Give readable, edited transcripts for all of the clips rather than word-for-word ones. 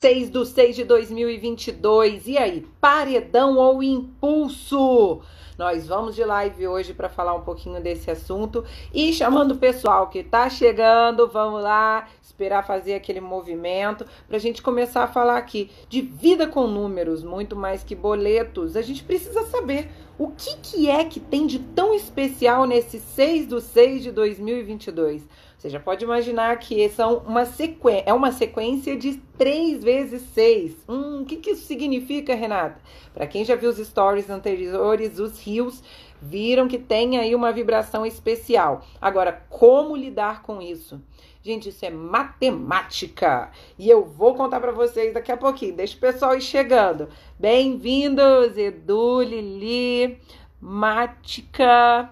6/6 de 2022. E aí, paredão ou impulso? Nós vamos de live hoje para falar um pouquinho desse assunto e chamando o pessoal que tá chegando, vamos lá, esperar fazer aquele movimento para a gente começar a falar aqui de vida com números, muito mais que boletos. A gente precisa saber o que é que tem de tão especial nesse 6/6 de 2022. Você já pode imaginar que são uma sequência de 3 vezes 6. O que isso significa, Renata? Para quem já viu os stories anteriores, os rios, viram que tem aí uma vibração especial. Agora, como lidar com isso? Gente, isso é matemática. E eu vou contar para vocês daqui a pouquinho. Deixa o pessoal ir chegando. Bem-vindos, Edu, Lili, Mática,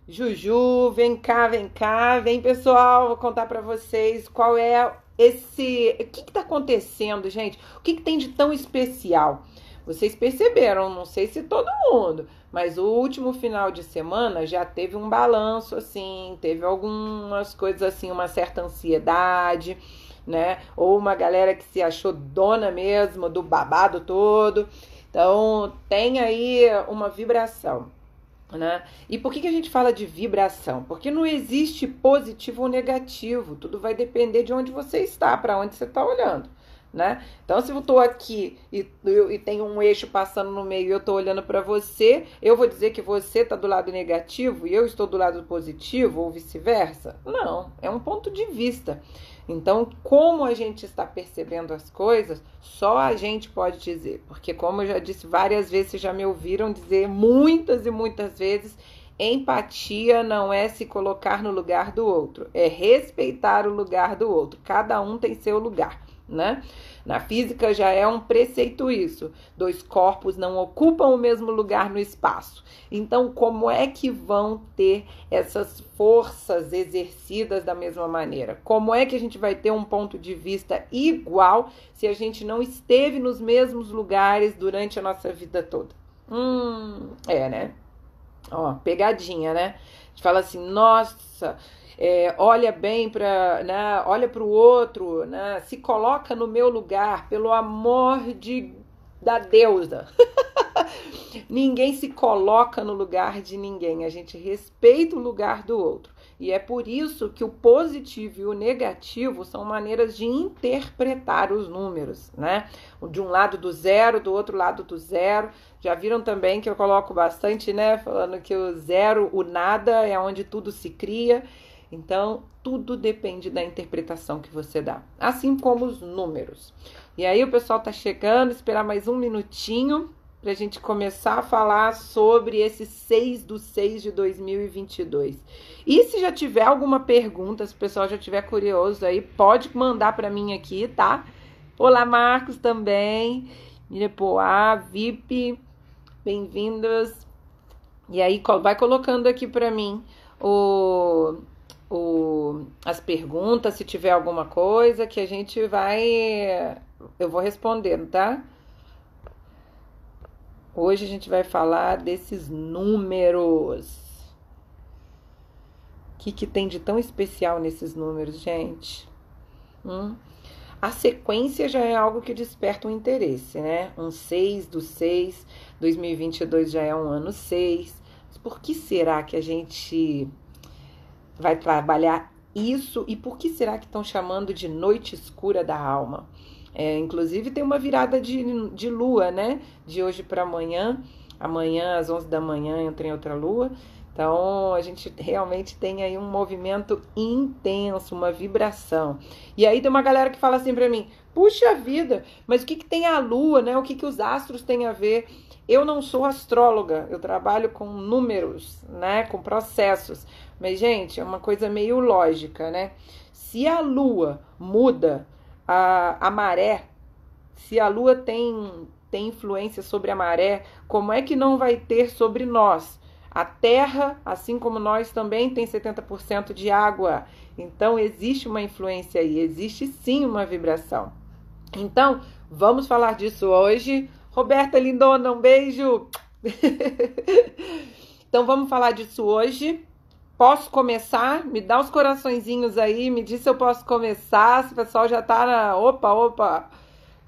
Juju, vem cá, vem pessoal, vou contar pra vocês qual é o que tá acontecendo, gente, o que tem de tão especial. Vocês perceberam, não sei se todo mundo, mas o último final de semana já teve um balanço, assim, teve algumas coisas assim, uma certa ansiedade, né, ou uma galera que se achou dona mesmo do babado todo, então tem aí uma vibração. Né? E por que a gente fala de vibração? Porque não existe positivo ou negativo, tudo vai depender de onde você está, para onde você está olhando, né? Então, se eu estou aqui e tem um eixo passando no meio e eu estou olhando para você, eu vou dizer que você está do lado negativo e eu estou do lado positivo ou vice-versa? Não, é um ponto de vista. Então, como a gente está percebendo as coisas, só a gente pode dizer. Porque, como eu já disse várias vezes, vocês já me ouviram dizer muitas e muitas vezes, empatia não é se colocar no lugar do outro, é respeitar o lugar do outro. Cada um tem seu lugar, né? Na física já é um preceito isso. 2 corpos não ocupam o mesmo lugar no espaço. Então, como é que vão ter essas forças exercidas da mesma maneira? Como é que a gente vai ter um ponto de vista igual se a gente não esteve nos mesmos lugares durante a nossa vida toda? Né? Ó, pegadinha, né? A gente fala assim, nossa... olha bem para, né, olha para o outro, né, se coloca no meu lugar, pelo amor da deusa. Ninguém se coloca no lugar de ninguém, a gente respeita o lugar do outro. E é por isso que o positivo e o negativo são maneiras de interpretar os números, né? De um lado do 0, do outro lado do 0. Já viram também que eu coloco bastante, né? Falando que o 0, o nada, é onde tudo se cria. Então, tudo depende da interpretação que você dá, assim como os números. E aí o pessoal tá chegando, esperar mais um minutinho para a gente começar a falar sobre esse 6/6 de 2022. E se já tiver alguma pergunta, se o pessoal já tiver curioso aí, pode mandar para mim aqui, tá? Olá, Marcos também, Mirepoá, VIP, bem-vindos. E aí vai colocando aqui para mim as perguntas, se tiver alguma coisa que a gente eu vou respondendo, tá? Hoje a gente vai falar desses números. O que tem de tão especial nesses números, gente? A sequência já é algo que desperta um interesse, né? 6/6, 2022 já é um ano 6. Mas por que será que a gente vai trabalhar isso e por que será que estão chamando de noite escura da alma? Inclusive tem uma virada de lua, né? De hoje para amanhã às 11 da manhã entra em outra lua. Então a gente realmente tem aí um movimento intenso, uma vibração. E aí tem uma galera que fala assim para mim, puxa vida, mas o que tem a lua, né? O que os astros têm a ver? Eu não sou astróloga, eu trabalho com números, né? Com processos. Mas, gente, é uma coisa meio lógica, né? Se a lua muda a maré, se a lua tem influência sobre a maré, como é que não vai ter sobre nós? A Terra, assim como nós, também tem 70% de água. Então, existe uma influência aí, existe sim uma vibração. Então, vamos falar disso hoje. Roberta lindona, um beijo! Então, vamos falar disso hoje. Posso começar? Me dá os coraçõezinhos aí, me diz se eu posso começar, se o pessoal já tá na... Opa!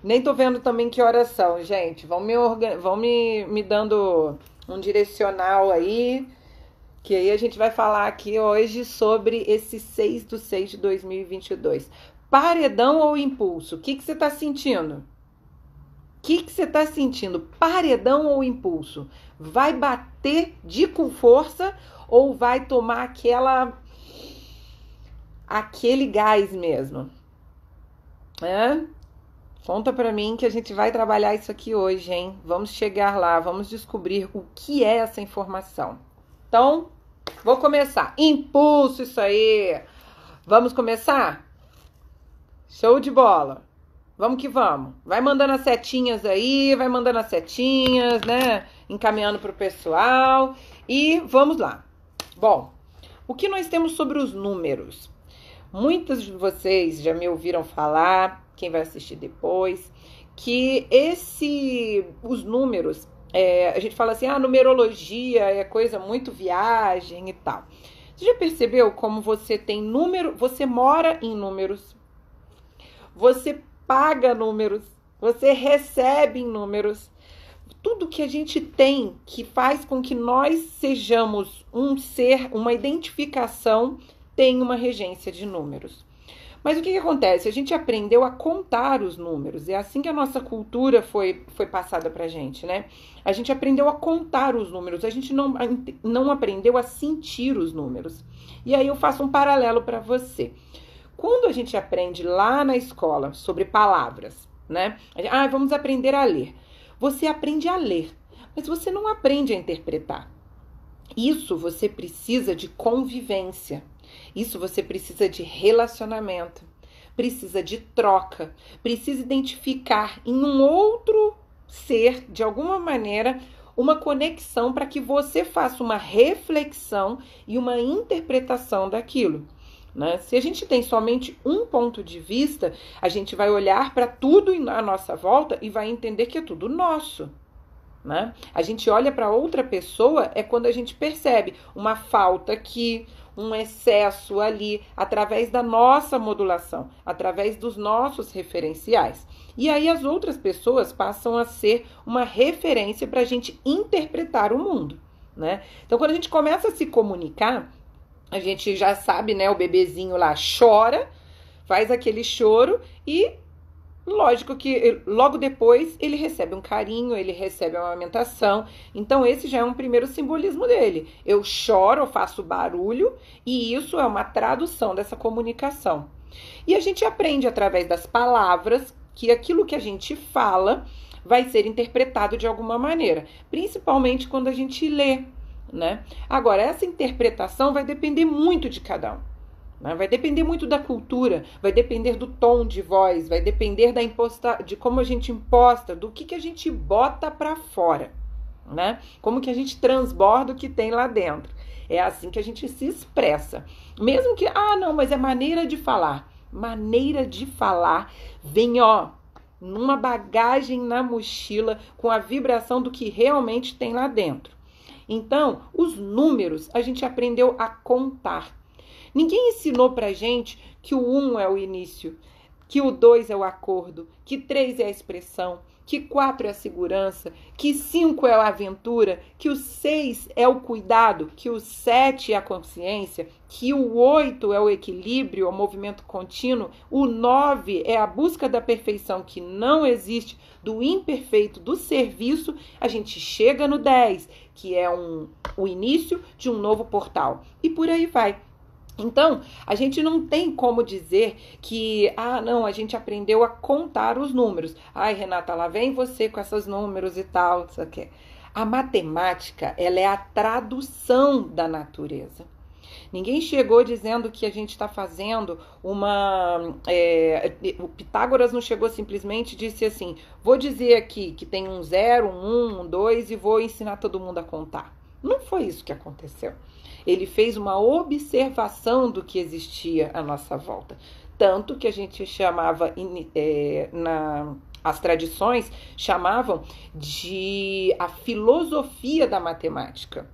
Nem tô vendo também que horas são, gente. Vão me dando um direcional aí, que aí a gente vai falar aqui hoje sobre esse 6/6 de 2022. Paredão ou impulso? O que você tá sentindo? O que você tá sentindo? Paredão ou impulso? Vai bater com força ou vai tomar aquele gás mesmo? Conta pra mim que a gente vai trabalhar isso aqui hoje, hein? Vamos chegar lá, vamos descobrir o que é essa informação. Então, vou começar. Impulso, isso aí! Vamos começar? Show de bola! Vamos que vamos. Vai mandando as setinhas aí, vai mandando as setinhas, né? Encaminhando pro pessoal. E vamos lá. Bom, o que nós temos sobre os números? Muitos de vocês já me ouviram falar, quem vai assistir depois, que os números, a gente fala assim, numerologia é coisa muito viagem e tal. Você já percebeu como você tem número, você mora em números, você paga números, você recebe em números. Tudo que a gente tem que faz com que nós sejamos um ser, uma identificação, tem uma regência de números. Mas o que acontece? A gente aprendeu a contar os números. É assim que a nossa cultura foi passada pra gente, né? A gente aprendeu a contar os números. A gente não aprendeu a sentir os números. E aí eu faço um paralelo para você. Quando a gente aprende lá na escola sobre palavras, né? Vamos aprender a ler. Você aprende a ler, mas você não aprende a interpretar. Isso você precisa de convivência. Isso você precisa de relacionamento, precisa de troca, precisa identificar em um outro ser, de alguma maneira, uma conexão para que você faça uma reflexão e uma interpretação daquilo, né? Se a gente tem somente um ponto de vista, a gente vai olhar para tudo à nossa volta e vai entender que é tudo nosso. Né? A gente olha para outra pessoa é quando a gente percebe uma falta aqui, um excesso ali, através da nossa modulação, através dos nossos referenciais. E aí as outras pessoas passam a ser uma referência para a gente interpretar o mundo, né? Então, quando a gente começa a se comunicar, a gente já sabe, né? O bebezinho lá chora, faz aquele choro e lógico que logo depois ele recebe um carinho, ele recebe uma amamentação. Então esse já é um primeiro simbolismo dele. Eu choro, eu faço barulho e isso é uma tradução dessa comunicação. E a gente aprende através das palavras que aquilo que a gente fala vai ser interpretado de alguma maneira, principalmente quando a gente lê, né? Agora, essa interpretação vai depender muito de cada um. Vai depender muito da cultura, vai depender do tom de voz, vai depender de como a gente imposta, do que a gente bota para fora, né? Como que a gente transborda o que tem lá dentro. É assim que a gente se expressa. Mesmo que, mas é maneira de falar. Maneira de falar vem, numa bagagem na mochila com a vibração do que realmente tem lá dentro. Então, os números a gente aprendeu a contar. Ninguém ensinou pra gente que o 1 é o início, que o 2 é o acordo, que 3 é a expressão, que 4 é a segurança, que 5 é a aventura, que o 6 é o cuidado, que o 7 é a consciência, que o 8 é o equilíbrio, o movimento contínuo, o 9 é a busca da perfeição que não existe, do imperfeito, do serviço. A gente chega no 10, que é o início de um novo portal. E por aí vai. Então, a gente não tem como dizer que, a gente aprendeu a contar os números. Ai, Renata, lá vem você com esses números e tal, isso aqui. A matemática, ela é a tradução da natureza. Ninguém chegou dizendo que a gente está fazendo o Pitágoras não chegou simplesmente e disse assim, vou dizer aqui que tem um 0, um 1, um 2 e vou ensinar todo mundo a contar. Não foi isso que aconteceu. Ele fez uma observação do que existia à nossa volta. Tanto que a gente chamava, as tradições chamavam de a filosofia da matemática.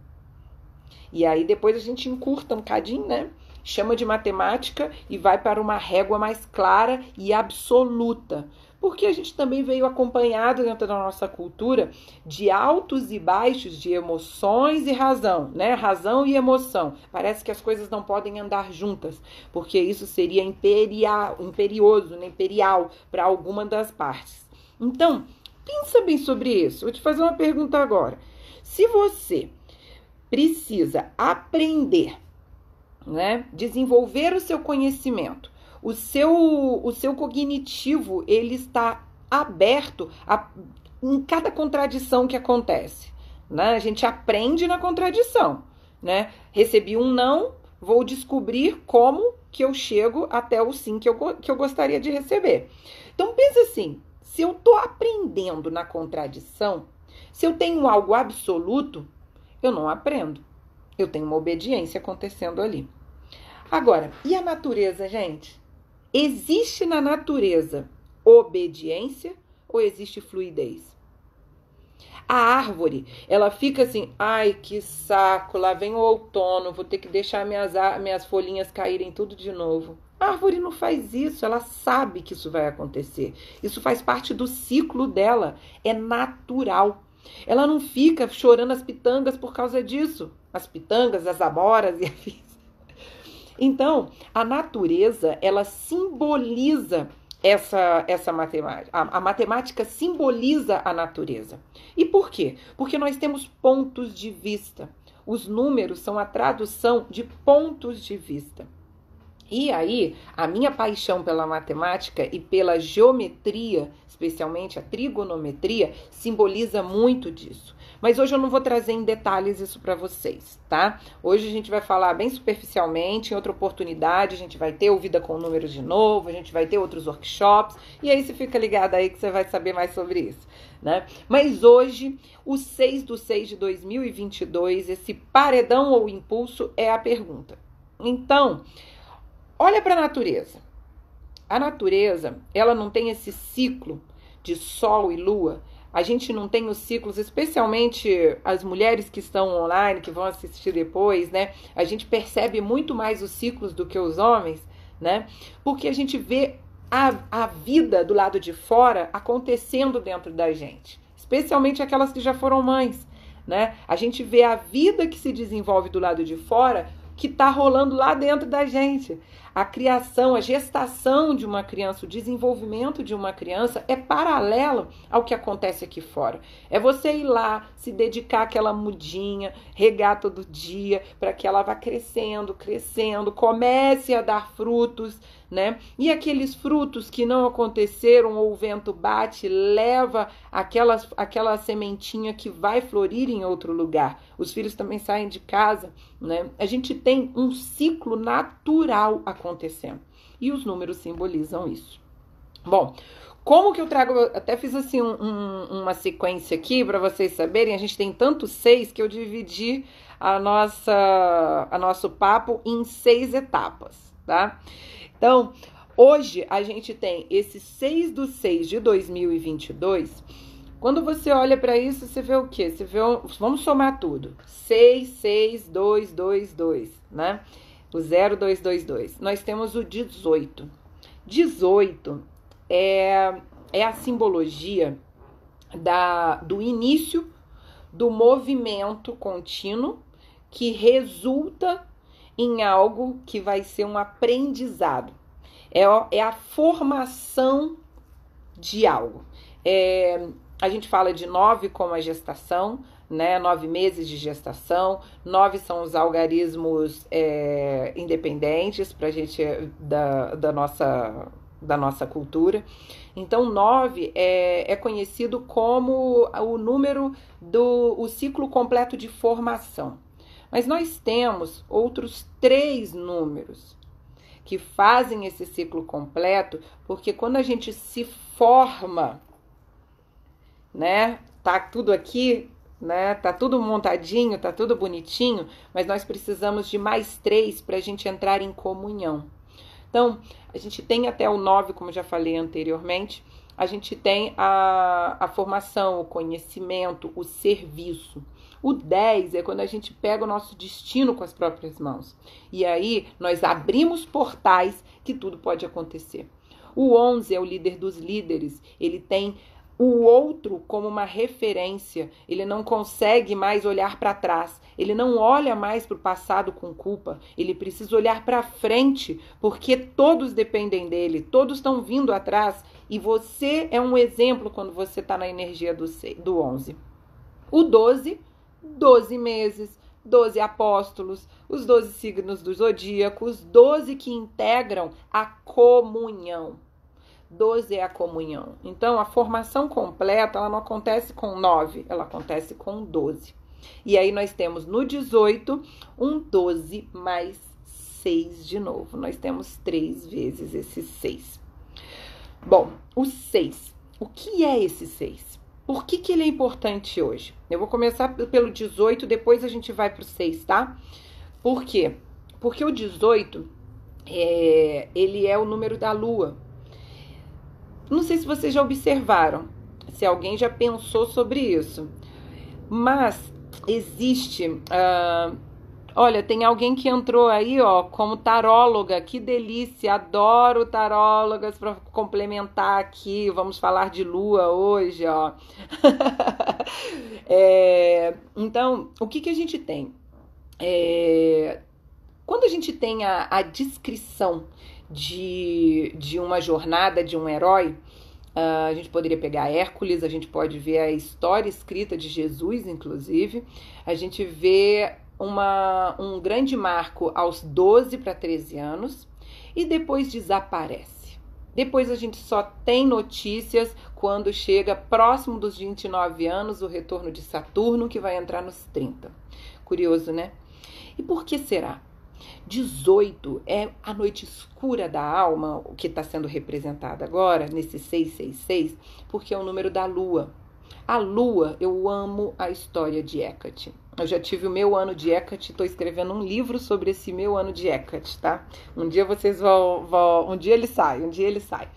E aí depois a gente encurta um bocadinho, né? Chama de matemática e vai para uma régua mais clara e absoluta. Porque a gente também veio acompanhado dentro da nossa cultura de altos e baixos de emoções e razão, né? Razão e emoção. Parece que as coisas não podem andar juntas, porque isso seria imperioso, né? Imperial para alguma das partes. Então, pensa bem sobre isso. Vou te fazer uma pergunta agora. Se você precisa aprender, né? Desenvolver o seu conhecimento, o seu cognitivo, ele está aberto em cada contradição que acontece, né? A gente aprende na contradição, né? Recebi um não, vou descobrir como que eu chego até o sim que eu gostaria de receber. Então, pensa assim, se eu estou aprendendo na contradição, se eu tenho algo absoluto, eu não aprendo. Eu tenho uma obediência acontecendo ali. Agora, e a natureza, gente? Existe na natureza obediência ou existe fluidez? A árvore, ela fica assim, ai que saco, lá vem o outono, vou ter que deixar minhas folhinhas caírem tudo de novo. A árvore não faz isso, ela sabe que isso vai acontecer. Isso faz parte do ciclo dela, é natural. Ela não fica chorando as pitangas por causa disso. As pitangas, as amoras e afins. Então, a natureza, ela simboliza essa matemática. A matemática simboliza a natureza. E por quê? Porque nós temos pontos de vista. Os números são a tradução de pontos de vista. E aí, a minha paixão pela matemática e pela geometria, especialmente a trigonometria, simboliza muito disso. Mas hoje eu não vou trazer em detalhes isso para vocês, tá? Hoje a gente vai falar bem superficialmente, em outra oportunidade a gente vai ter o Vida com Números de novo, a gente vai ter outros workshops, e aí você fica ligado aí que você vai saber mais sobre isso, né? Mas hoje, o 6/6 de 2022, esse paredão ou impulso é a pergunta. Então, olha para a natureza. A natureza, ela não tem esse ciclo de sol e lua. A gente não tem os ciclos, especialmente as mulheres que estão online, que vão assistir depois, né? A gente percebe muito mais os ciclos do que os homens, né? Porque a gente vê a vida do lado de fora acontecendo dentro da gente. Especialmente aquelas que já foram mães, né? A gente vê a vida que se desenvolve do lado de fora que está rolando lá dentro da gente. A criação, a gestação de uma criança, o desenvolvimento de uma criança é paralelo ao que acontece aqui fora. É você ir lá, se dedicar àquela mudinha, regar todo dia, para que ela vá crescendo, comece a dar frutos, né? E aqueles frutos que não aconteceram ou o vento bate, leva aquela sementinha que vai florir em outro lugar. Os filhos também saem de casa, né? A gente tem um ciclo natural acontecendo. E os números simbolizam isso. Bom, como que eu trago... Eu até fiz assim uma sequência aqui para vocês saberem. A gente tem tanto 6 que eu dividi nosso papo em 6 etapas, tá? Então, hoje a gente tem esse 6/6 de 2022. Quando você olha para isso, você vê o quê? Você vê, vamos somar tudo. 6, 6, 2, 2, 2, né? O 0, 2, 2, 2. Nós temos o 18. 18 é a simbologia do início do movimento contínuo que resulta em algo que vai ser um aprendizado. É a formação de algo. A gente fala de 9 como a gestação, né? 9 meses de gestação. 9 são os algarismos independentes pra gente da nossa cultura. Então, 9 é conhecido como o número o ciclo completo de formação. Mas nós temos outros 3 números que fazem esse ciclo completo, porque quando a gente se forma, né, tá tudo aqui, né, tá tudo montadinho, tá tudo bonitinho, mas nós precisamos de mais 3 para a gente entrar em comunhão. Então, a gente tem até o 9, como já falei anteriormente, a gente tem a formação, o conhecimento, o serviço. O 10 é quando a gente pega o nosso destino com as próprias mãos. E aí nós abrimos portais que tudo pode acontecer. O 11 é o líder dos líderes, ele tem o outro como uma referência, ele não consegue mais olhar para trás, ele não olha mais para o passado com culpa, ele precisa olhar para frente, porque todos dependem dele, todos estão vindo atrás, e você é um exemplo quando você está na energia do 11. O 12, 12 meses, 12 apóstolos, os 12 signos do zodíaco, os 12 que integram a comunhão. 12 é a comunhão. Então, a formação completa, ela não acontece com 9, ela acontece com 12. E aí nós temos no 18, um 12 mais 6 de novo. Nós temos 3 vezes esse 6. Bom, o 6. O que é esse 6? Por que ele é importante hoje? Eu vou começar pelo 18, depois a gente vai para o 6, tá? Por quê? Porque o 18, ele é o número da lua. Não sei se vocês já observaram, se alguém já pensou sobre isso, mas existe, olha, tem alguém que entrou aí, ó, como taróloga, que delícia, adoro tarólogas para complementar aqui, vamos falar de lua hoje, ó. Então, o que a gente tem? Quando a gente tem a descrição de uma jornada de um herói, a gente poderia pegar Hércules, a gente pode ver a história escrita de Jesus, inclusive, a gente vê um grande marco aos 12 para 13 anos e depois desaparece. Depois a gente só tem notícias quando chega próximo dos 29 anos, o retorno de Saturno, que vai entrar nos 30. Curioso, né? E por que será? 18 é a noite escura da alma, o que está sendo representado agora, nesse 666, porque é o número da lua. A lua, eu amo a história de Hecate. Eu já tive o meu ano de Hecate, estou escrevendo um livro sobre esse meu ano de Hecate, tá? Um dia vocês vão um dia ele sai.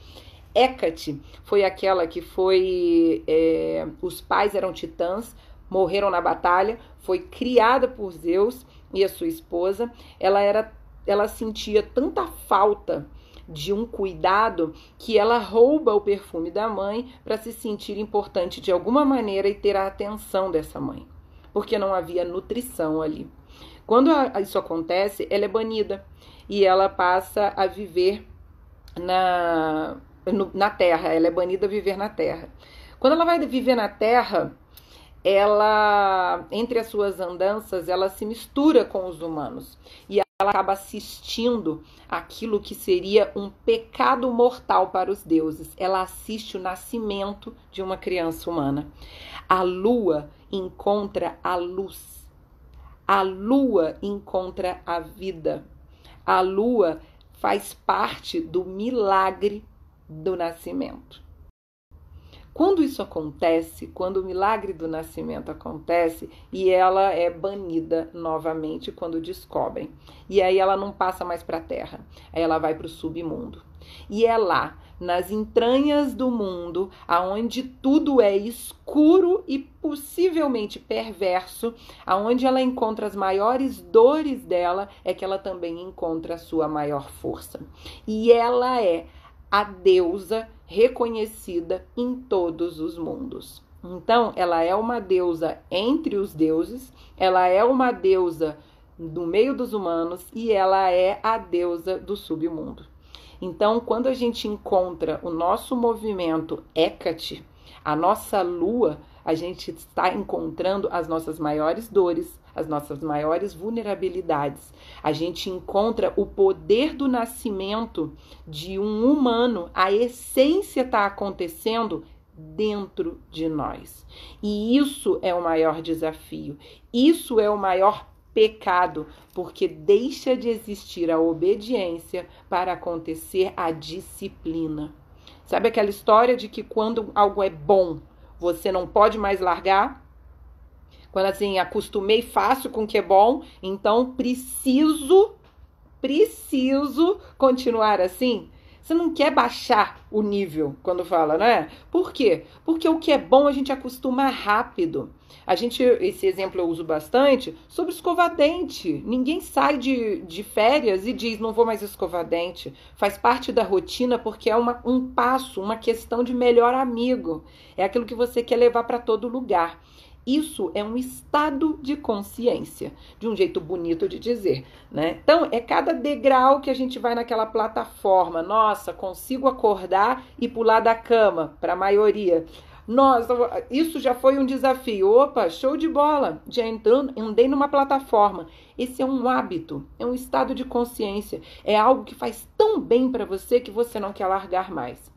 Hecate foi aquela que foi, os pais eram titãs, morreram na batalha, foi criada por Zeus e a sua esposa. Ela sentia tanta falta de um cuidado que ela rouba o perfume da mãe para se sentir importante de alguma maneira e ter a atenção dessa mãe, porque não havia nutrição ali. Quando isso acontece, ela é banida e ela passa a viver na terra. Ela é banida a viver na terra. Quando ela vai viver na terra, ela, entre as suas andanças, ela se mistura com os humanos e ela acaba assistindo aquilo que seria um pecado mortal para os deuses. Ela assiste o nascimento de uma criança humana. A lua encontra a luz. A lua encontra a vida. A lua faz parte do milagre do nascimento. Quando isso acontece, quando o milagre do nascimento acontece, e ela é banida novamente quando descobrem. E aí ela não passa mais para a terra, aí ela vai para o submundo. E é lá, nas entranhas do mundo, aonde tudo é escuro e possivelmente perverso, aonde ela encontra as maiores dores dela, é que ela também encontra a sua maior força. E ela é a deusa reconhecida em todos os mundos. Então, ela é uma deusa entre os deuses, ela é uma deusa no meio dos humanos e ela é a deusa do submundo. Então, quando a gente encontra o nosso movimento Hecate, a nossa lua, a gente está encontrando as nossas maiores dores, as nossas maiores vulnerabilidades. A gente encontra o poder do nascimento de um humano, a essência está acontecendo dentro de nós. E isso é o maior desafio, isso é o maior pecado, porque deixa de existir a obediência para acontecer a disciplina. Sabe aquela história de que quando algo é bom, você não pode mais largar? Quando assim, acostumei fácil com o que é bom, então preciso continuar assim? Você não quer baixar o nível quando fala, não é? Por quê? Porque o que é bom a gente acostuma rápido. Esse exemplo eu uso bastante sobre escovar dente. Ninguém sai de férias e diz, não vou mais escovar dente. Faz parte da rotina porque é um passo, uma questão de melhor amigo. É aquilo que você quer levar para todo lugar. Isso é um estado de consciência, de um jeito bonito de dizer, né? Então, é cada degrau que a gente vai naquela plataforma. Nossa, consigo acordar e pular da cama, para a maioria. Nossa, isso já foi um desafio. Opa, show de bola, já andei numa plataforma. Esse é um hábito, é um estado de consciência. É algo que faz tão bem para você que você não quer largar mais.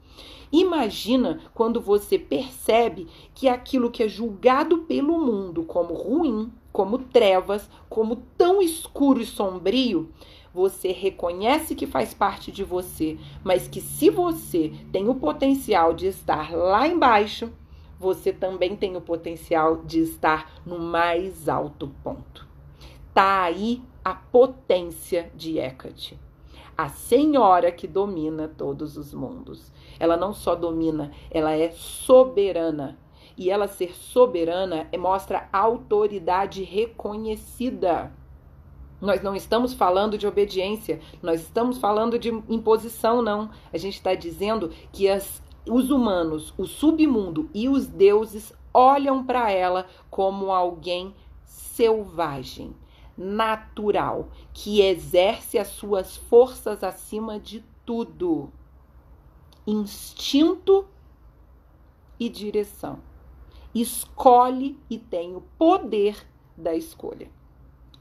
Imagina quando você percebe que aquilo que é julgado pelo mundo como ruim, como trevas, como tão escuro e sombrio, você reconhece que faz parte de você, mas que se você tem o potencial de estar lá embaixo, você também tem o potencial de estar no mais alto ponto. Tá aí a potência de Hecate. A senhora que domina todos os mundos. Ela não só domina, ela é soberana. E ela ser soberana mostra autoridade reconhecida. Nós não estamos falando de obediência, nós estamos falando de imposição, não. A gente está dizendo que os humanos, o submundo e os deuses olham para ela como alguém selvagem, natural, que exerce as suas forças acima de tudo. Instinto e direção. Escolhe e tem o poder da escolha.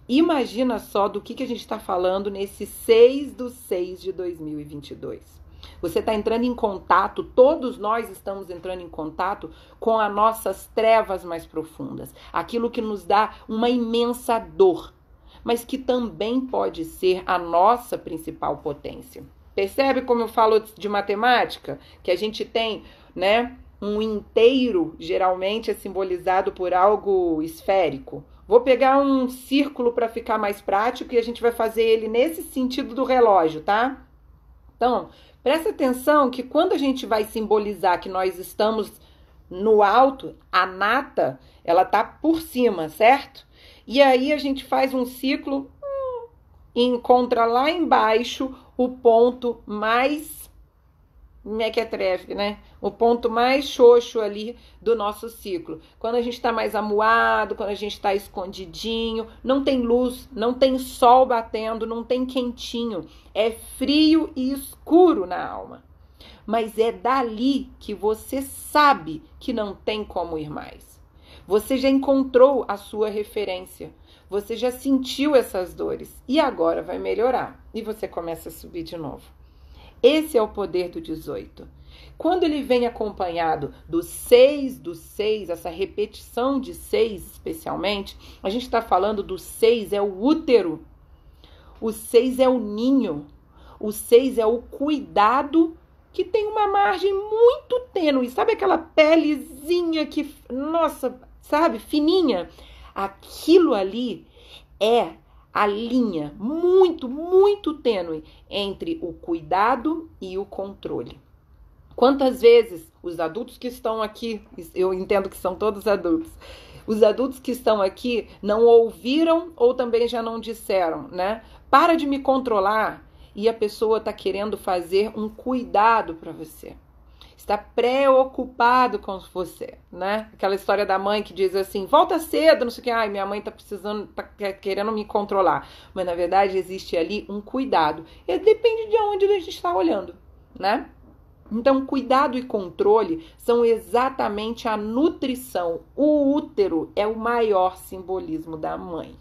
Imagina só do que a gente está falando nesse 6/6/2022. Você está entrando em contato, todos nós estamos entrando em contato com as nossas trevas mais profundas. Aquilo que nos dá uma imensa dor, mas que também pode ser a nossa principal potência. Percebe como eu falo de matemática? Que a gente tem, né, um inteiro, geralmente é simbolizado por algo esférico. Vou pegar um círculo para ficar mais prático e a gente vai fazer ele nesse sentido do relógio, tá? Então, presta atenção que quando a gente vai simbolizar que nós estamos no alto, a nata, ela tá por cima, certo? E aí a gente faz um ciclo e encontra lá embaixo o ponto mais mequetrefe, né? O ponto mais xoxo ali do nosso ciclo. Quando a gente está mais amuado, quando a gente está escondidinho, não tem luz, não tem sol batendo, não tem quentinho. É frio e escuro na alma. Mas é dali que você sabe que não tem como ir mais. Você já encontrou a sua referência. Você já sentiu essas dores. E agora vai melhorar. E você começa a subir de novo. Esse é o poder do 18. Quando ele vem acompanhado do 6, essa repetição de 6 especialmente, a gente está falando do 6 é o útero, o 6 é o ninho, o 6 é o cuidado que tem uma margem muito tênue. Sabe aquela pelezinha que, nossa, sabe, fininha? Aquilo ali é a linha muito, muito tênue entre o cuidado e o controle. Quantas vezes os adultos que estão aqui, eu entendo que são todos adultos, os adultos que estão aqui não ouviram ou também já não disseram, né? Para de me controlar, e a pessoa está querendo fazer um cuidado para você. Está preocupado com você, né? Aquela história da mãe que diz assim, volta cedo, não sei o que, ai, minha mãe tá precisando, tá querendo me controlar. Mas, na verdade, existe ali um cuidado. E depende de onde a gente está olhando, né? Então, cuidado e controle são exatamente a nutrição. O útero é o maior simbolismo da mãe,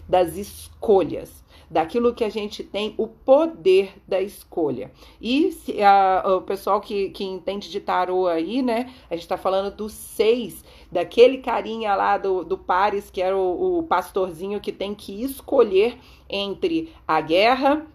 das escolhas, daquilo que a gente tem o poder da escolha. E o pessoal que entende de tarô aí, né? A gente tá falando do 6, daquele carinha lá do Paris, que era o pastorzinho que tem que escolher entre a guerra,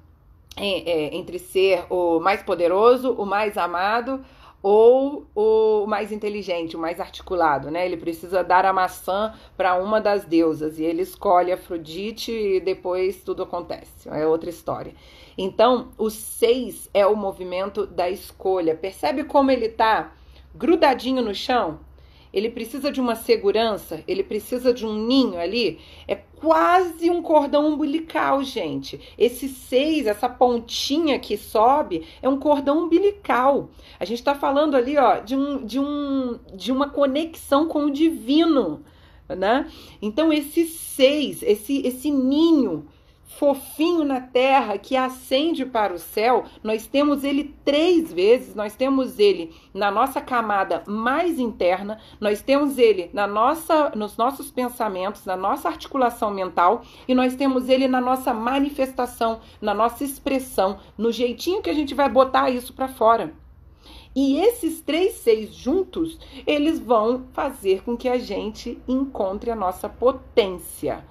entre ser o mais poderoso, o mais amado, ou o mais inteligente, o mais articulado, né? Ele precisa dar a maçã para uma das deusas e ele escolhe Afrodite e depois tudo acontece. É outra história. Então, o 6 é o movimento da escolha. Percebe como ele tá grudadinho no chão? Ele precisa de uma segurança, ele precisa de um ninho ali. É quase um cordão umbilical, gente. Esse 6, essa pontinha que sobe, é um cordão umbilical. A gente está falando ali, ó, de uma conexão com o divino, né? Então, esse 6, esse ninho fofinho na terra que ascende para o céu, nós temos ele 3 vezes, nós temos ele na nossa camada mais interna, nós temos ele nos nossos pensamentos, na nossa articulação mental e nós temos ele na nossa manifestação, na nossa expressão, no jeitinho que a gente vai botar isso para fora. E esses 3 6 juntos, eles vão fazer com que a gente encontre a nossa potência.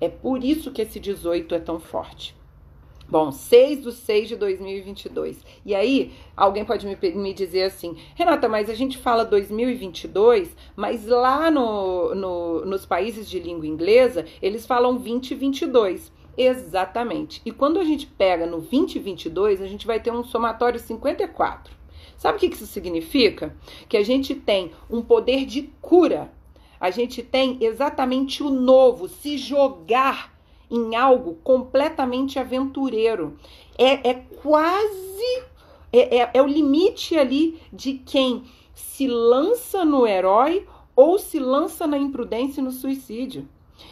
É por isso que esse 18 é tão forte. Bom, 6/6 de 2022. E aí, alguém pode me dizer assim, Renata, mas a gente fala 2022, mas lá nos países de língua inglesa, eles falam 2022. Exatamente. E quando a gente pega no 2022, a gente vai ter um somatório 54. Sabe o que isso significa? Que a gente tem um poder de cura. A gente tem exatamente o novo, se jogar em algo completamente aventureiro. É quase, é o limite ali de quem se lança no herói ou se lança na imprudência e no suicídio.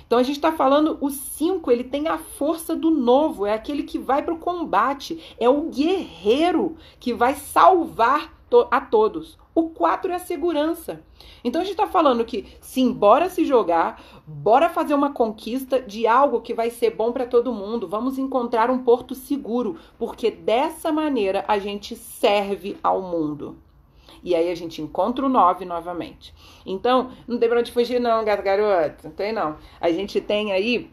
Então a gente está falando, o 5, ele tem a força do novo, é aquele que vai para o combate, é o guerreiro que vai salvar a todos. O 4 é a segurança. Então a gente está falando que sim, bora se jogar, bora fazer uma conquista de algo que vai ser bom para todo mundo. Vamos encontrar um porto seguro, porque dessa maneira a gente serve ao mundo. E aí a gente encontra o 9 novamente. Então, não tem pra onde fugir não, garoto. Não tem não. A gente tem aí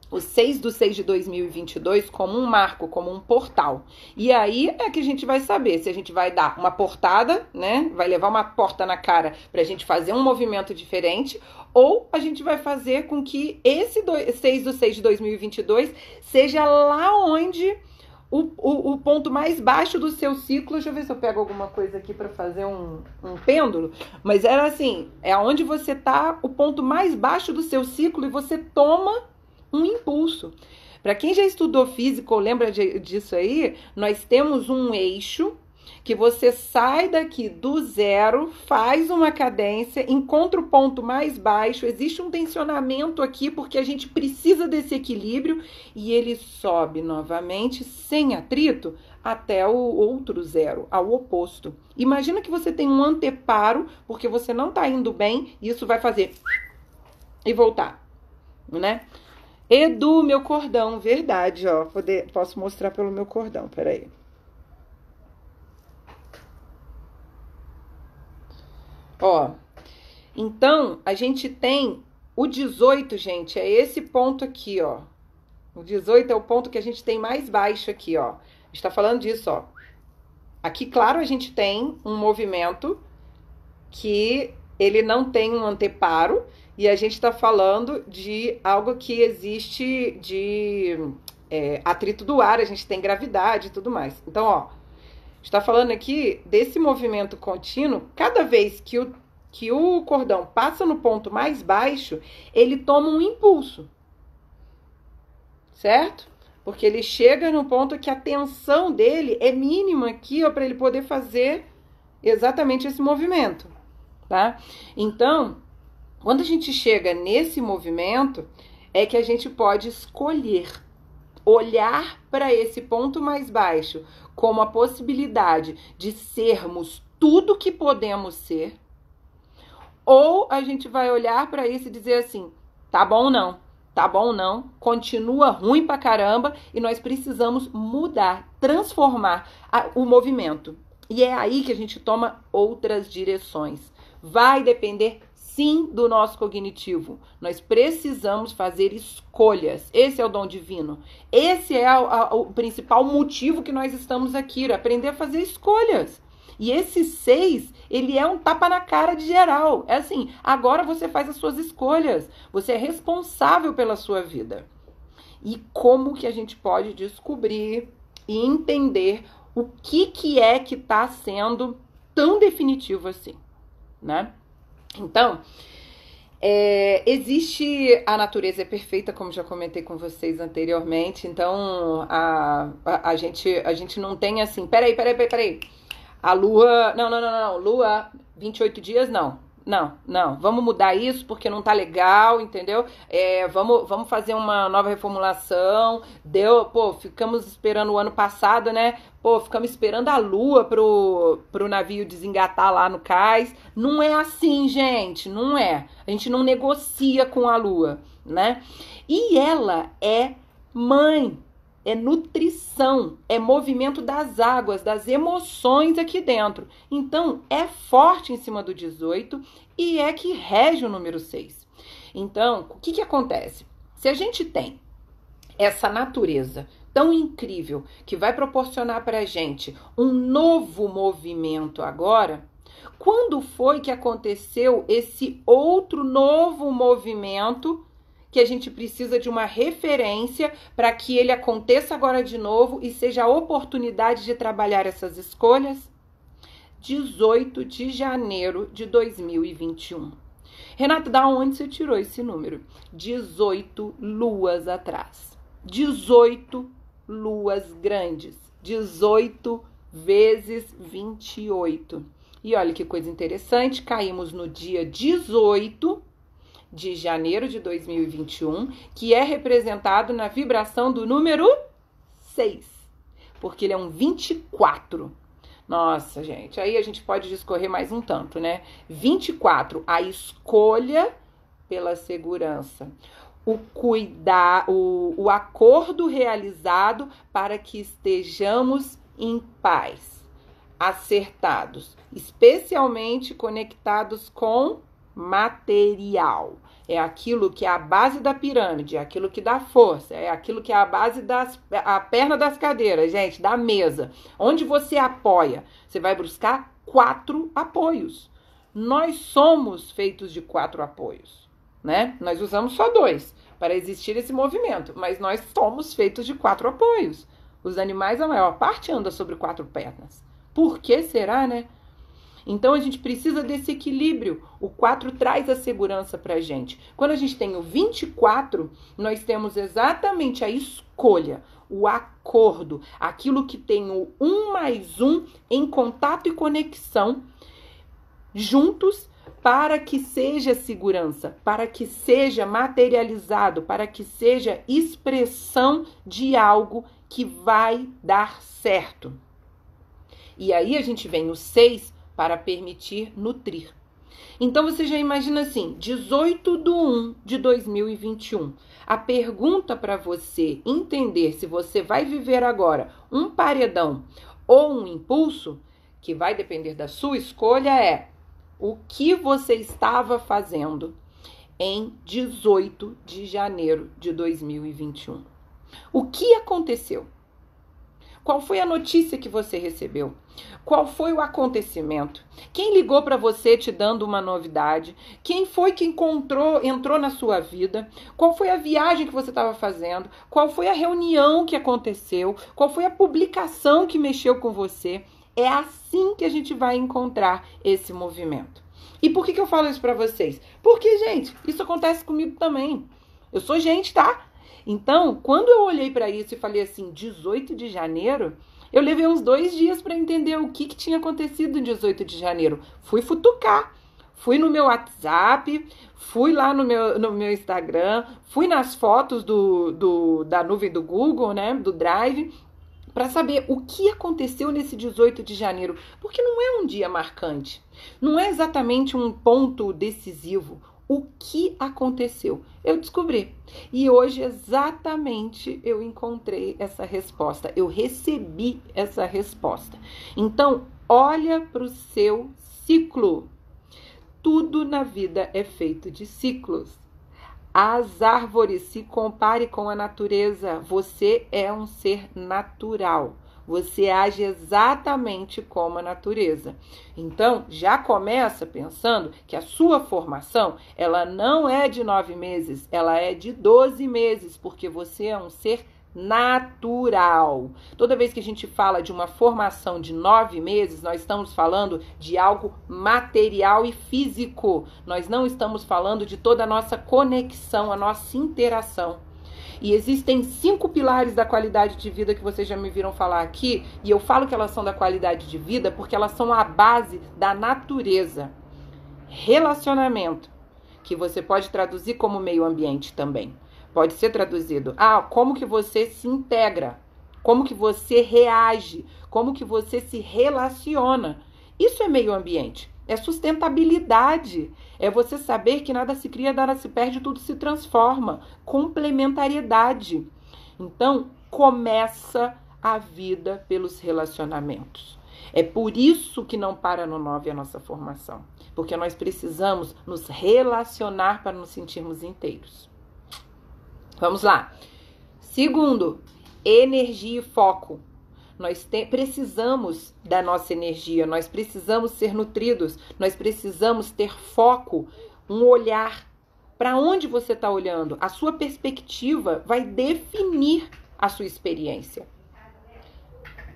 o 6/6 de 2022 como um marco, como um portal. E aí é que a gente vai saber se a gente vai dar uma portada, né? Vai levar uma porta na cara pra gente fazer um movimento diferente, ou a gente vai fazer com que esse 6/6 de 2022 seja lá onde o ponto mais baixo do seu ciclo. Deixa eu ver se eu pego alguma coisa aqui para fazer um pêndulo. Mas era assim, é onde você tá, o ponto mais baixo do seu ciclo, e você toma um impulso. Para quem já estudou física ou lembra disso aí, nós temos um eixo que você sai daqui do 0, faz uma cadência, encontra o ponto mais baixo, existe um tensionamento aqui porque a gente precisa desse equilíbrio e ele sobe novamente sem atrito até o outro 0, ao oposto. Imagina que você tem um anteparo porque você não está indo bem e isso vai fazer e voltar, né? Edu, meu cordão, verdade, ó, posso mostrar pelo meu cordão, peraí. Ó, então, a gente tem o 18, gente, é esse ponto aqui, ó. O 18 é o ponto que a gente tem mais baixo aqui, ó. A gente tá falando disso, ó. Aqui, claro, a gente tem um movimento que ele não tem um anteparo e a gente tá falando de algo que existe de atrito do ar, a gente tem gravidade e tudo mais. Então, ó, está falando aqui desse movimento contínuo. Cada vez que o cordão passa no ponto mais baixo, ele toma um impulso, certo? Porque ele chega no ponto que a tensão dele é mínima aqui, ó, para ele poder fazer exatamente esse movimento, tá? Então, quando a gente chega nesse movimento, é que a gente pode escolher olhar para esse ponto mais baixo como a possibilidade de sermos tudo que podemos ser, ou a gente vai olhar para isso e dizer assim, tá bom não, continua ruim pra caramba e nós precisamos mudar, transformar o movimento. E é aí que a gente toma outras direções. Vai depender sim do nosso cognitivo. Nós precisamos fazer escolhas. Esse é o dom divino. Esse é o principal motivo que nós estamos aqui, aprender a fazer escolhas. E esse 6, ele é um tapa na cara de geral. É assim, agora você faz as suas escolhas. Você é responsável pela sua vida. E como que a gente pode descobrir e entender o que é que está sendo tão definitivo assim, né? Então, existe a natureza é perfeita, como já comentei com vocês anteriormente. Então, a gente não tem assim, peraí. A lua, não, lua, 28 dias, não, vamos mudar isso porque não tá legal, entendeu? Vamos fazer uma nova reformulação, ficamos esperando o ano passado, né? Ficamos esperando a lua pro navio desengatar lá no cais. Não é assim, gente, não é. A gente não negocia com a lua, né? E ela é mãe. É nutrição, é movimento das águas, das emoções aqui dentro. Então, é forte em cima do 18 e é que rege o número 6. Então, o que acontece? Se a gente tem essa natureza tão incrível que vai proporcionar para a gente um novo movimento agora, quando foi que aconteceu esse outro novo movimento que a gente precisa de uma referência para que ele aconteça agora de novo e seja a oportunidade de trabalhar essas escolhas? 18 de janeiro de 2021. Renato, da onde você tirou esse número? 18 luas atrás. 18 luas grandes. 18 vezes 28. E olha que coisa interessante, caímos no dia 18 de janeiro de 2021, que é representado na vibração do número 6, porque ele é um 24. Nossa, gente, aí a gente pode discorrer mais um tanto, né? 24, a escolha pela segurança, o acordo realizado para que estejamos em paz, acertados, especialmente conectados com material. É aquilo que é a base da pirâmide, é aquilo que dá força, é aquilo que é a base a perna das cadeiras, gente, da mesa. Onde você apoia, você vai buscar 4 apoios. Nós somos feitos de 4 apoios, né? Nós usamos só 2 para existir esse movimento, mas nós somos feitos de 4 apoios. Os animais, a maior parte, anda sobre 4 pernas. Por que será, né? Então, a gente precisa desse equilíbrio. O 4 traz a segurança pra gente. Quando a gente tem o 24, nós temos exatamente a escolha, o acordo, aquilo que tem o 1 mais 1 em contato e conexão juntos para que seja segurança, para que seja materializado, para que seja expressão de algo que vai dar certo. E aí a gente vem o 6 para permitir nutrir. Então, você já imagina assim, 18/1 de 2021. A pergunta para você entender se você vai viver agora um paredão ou um impulso, que vai depender da sua escolha, é: o que você estava fazendo em 18 de janeiro de 2021? O que aconteceu? Qual foi a notícia que você recebeu? Qual foi o acontecimento? Quem ligou para você te dando uma novidade? Quem foi que entrou na sua vida? Qual foi a viagem que você estava fazendo? Qual foi a reunião que aconteceu? Qual foi a publicação que mexeu com você? É assim que a gente vai encontrar esse movimento. E por que eu falo isso para vocês? Porque, gente, isso acontece comigo também. Eu sou gente, tá? Então, quando eu olhei para isso e falei assim, 18 de janeiro, eu levei uns 2 dias para entender o que tinha acontecido em 18 de janeiro. Fui futucar, fui no meu WhatsApp, fui lá no meu Instagram, fui nas fotos da nuvem do Google, né, do Drive, para saber o que aconteceu nesse 18 de janeiro. Porque não é um dia marcante, não é exatamente um ponto decisivo. O que aconteceu? Eu descobri. E hoje exatamente eu encontrei essa resposta. Eu recebi essa resposta. Então, olha para o seu ciclo. Tudo na vida é feito de ciclos. As árvores, se compare com a natureza. Você é um ser natural. você age exatamente como a natureza. Então, já começa pensando que a sua formação, ela não é de 9 meses, ela é de 12 meses, porque você é um ser natural. Toda vez que a gente fala de uma formação de 9 meses, nós estamos falando de algo material e físico. Nós não estamos falando de toda a nossa conexão, a nossa interação. E existem 5 pilares da qualidade de vida que vocês já me viram falar aqui, e eu falo que elas são da qualidade de vida porque elas são a base da natureza. Relacionamento, que você pode traduzir como meio ambiente também. Pode ser traduzido, como que você se integra, como que você reage, como que você se relaciona. Isso é meio ambiente, é sustentabilidade, é você saber que nada se cria, nada se perde, tudo se transforma. Complementariedade. Então, começa a vida pelos relacionamentos. É por isso que não para no 9 a nossa formação, porque nós precisamos nos relacionar para nos sentirmos inteiros. Vamos lá. Segundo, energia e foco. Nós precisamos da nossa energia, nós precisamos ser nutridos, nós precisamos ter foco, um olhar. Para onde você está olhando? A sua perspectiva vai definir a sua experiência.